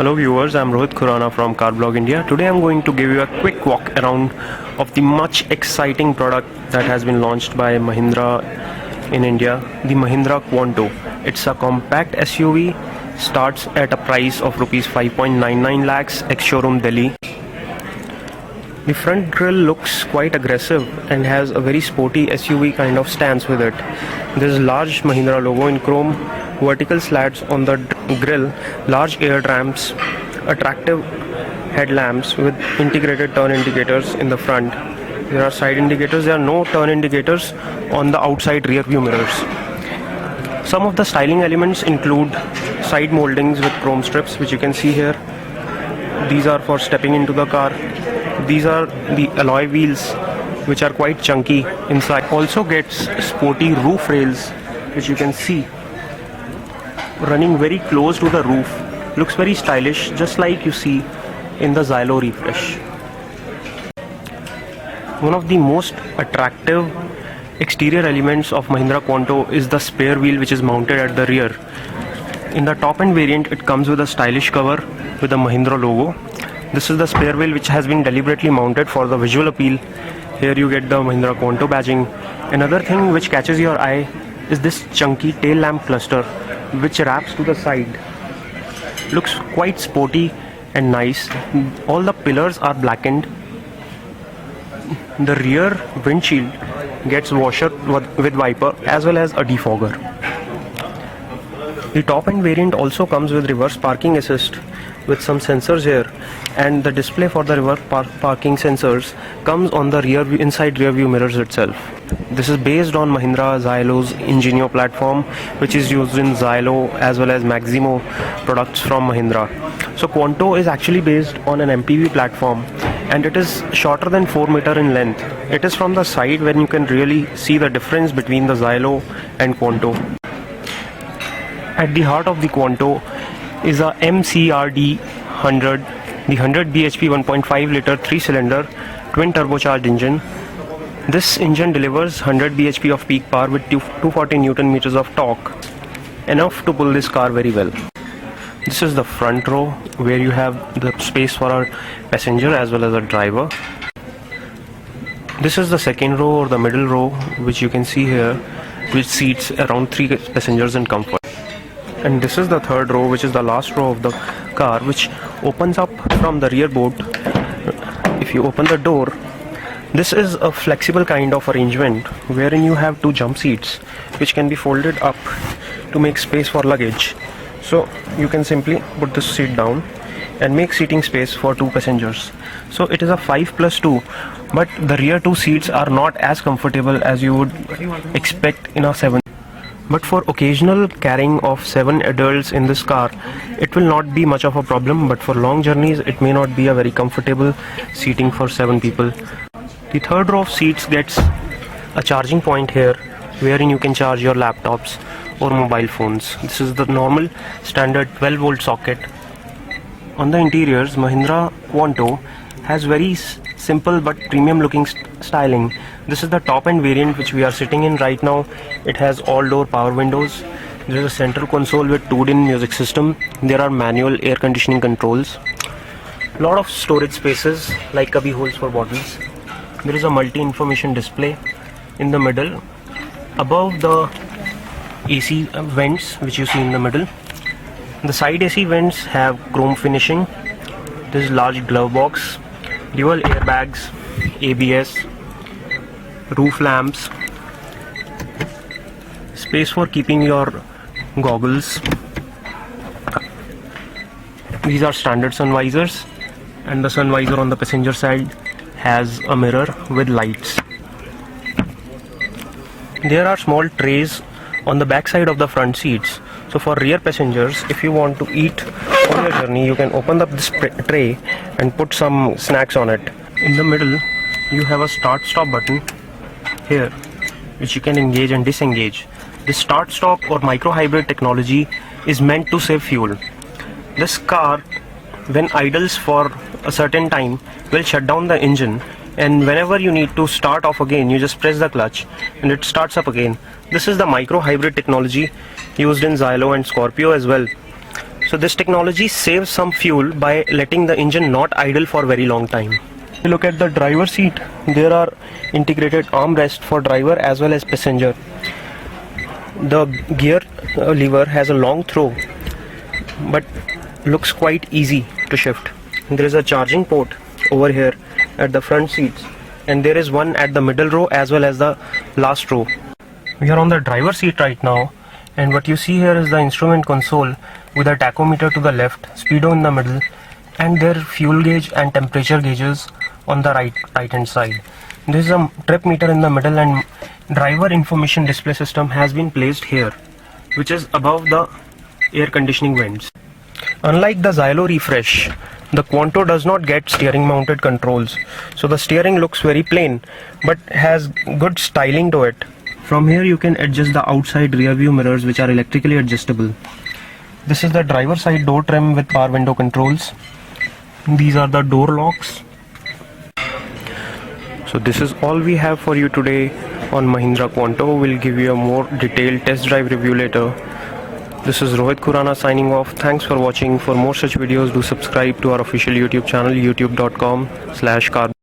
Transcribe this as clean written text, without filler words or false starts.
Hello viewers, I'm Rohit Khurana from Carblog India. Today I'm going to give you a quick walk around of the much exciting product that has been launched by Mahindra in India, the Mahindra Quanto. It's a compact SUV, starts at a price of Rs 5.99 lakhs, ex-showroom Delhi. The front grille looks quite aggressive and has a very sporty SUV kind of stance with it. There's a large Mahindra logo in chrome, vertical slats on the grille, large air ramps, attractive headlamps with integrated turn indicators in the front. There are side indicators. There are no turn indicators on the outside rear view mirrors. Some of the styling elements include side moldings with chrome strips, which you can see here. These are for stepping into the car. These are the alloy wheels, which are quite chunky inside. Also gets sporty roof rails, which you can see running very close to the roof. Looks very stylish, just like you see in the Xylo Refresh. One of the most attractive exterior elements of Mahindra Quanto is the spare wheel, which is mounted at the rear. In the top end variant, it comes with a stylish cover with a Mahindra logo. This is the spare wheel, which has been deliberately mounted for the visual appeal. Here you get the Mahindra Quanto badging. Another thing which catches your eye is this chunky tail lamp cluster, which wraps to the side. Looks quite sporty and nice. All the pillars are blackened. The rear windshield gets washer with wiper as well as a defogger. The top end variant also comes with reverse parking assist with some sensors here, and the display for the reverse parking sensors comes on the inside rear view mirrors itself. This is based on Mahindra Xylo's Ingenio platform, which is used in Xylo as well as Maximo products from Mahindra. So Quanto is actually based on an MPV platform, and it is shorter than 4 meters in length. It is from the side when you can really see the difference between the Xylo and Quanto. At the heart of the Quanto is a MCRD 100, the 100 bhp 1.5 liter 3-cylinder twin turbocharged engine. This engine delivers 100 bhp of peak power with 240 Newton meters of torque, enough to pull this car very well. This is the front row, where you have the space for a passenger as well as a driver. This is the second row or the middle row, which you can see here, which seats around 3 passengers in comfort. And this is the third row, which is the last row of the car, which opens up from the rear boot. If you open the door, this is a flexible kind of arrangement wherein you have 2 jump seats which can be folded up to make space for luggage. So you can simply put this seat down and make seating space for 2 passengers. So it is a 5+2, but the rear 2 seats are not as comfortable as you would expect in a 7. But for occasional carrying of 7 adults in this car, it will not be much of a problem, but for long journeys it may not be a very comfortable seating for 7 people. The third row of seats gets a charging point here, wherein you can charge your laptops or mobile phones. This is the normal standard 12-volt socket. On the interiors, Mahindra Quanto has very simple but premium looking styling. This is the top end variant which we are sitting in right now. It has all door power windows. There is a central console with 2-in music system. There are manual air conditioning controls. Lot of storage spaces like cubby holes for bottles. There is a multi-information display in the middle. Above the AC vents, which you see in the middle, the side AC vents have chrome finishing. There is large glove box, dual airbags, ABS, roof lamps, space for keeping your goggles. These are standard sun visors, and the sun visor on the passenger side has a mirror with lights. There are small trays on the back side of the front seats. So for rear passengers, if you want to eat on your journey, you can open up this tray and put some snacks on it. In the middle, you have a start-stop button here, which you can engage and disengage. This start-stop or micro-hybrid technology is meant to save fuel. This car, when idles for a certain time, will shut down the engine, and whenever you need to start off again, you just press the clutch and it starts up again. This is the micro-hybrid technology used in Xylo and Scorpio as well. So this technology saves some fuel by letting the engine not idle for very long time. If you look at the driver seat, there are integrated armrests for driver as well as passenger. The gear lever has a long throw but looks quite easy to shift. There is a charging port over here at the front seats, and there is one at the middle row as well as the last row. We are on the driver seat right now, and what you see here is the instrument console with a tachometer to the left, speedo in the middle, and their fuel gauge and temperature gauges on the right hand side. There is a trip meter in the middle, and driver information display system has been placed here, which is above the air conditioning vents. Unlike the Xylo Refresh, the Quanto does not get steering mounted controls, so the steering looks very plain but has good styling to it. From here you can adjust the outside rear view mirrors, which are electrically adjustable. This is the driver side door trim with power window controls. These are the door locks. So this is all we have for you today on Mahindra Quanto. We'll give you a more detailed test drive review later. This is Rohit Khurana signing off. Thanks for watching. For more such videos, do subscribe to our official YouTube channel, youtube.com/car.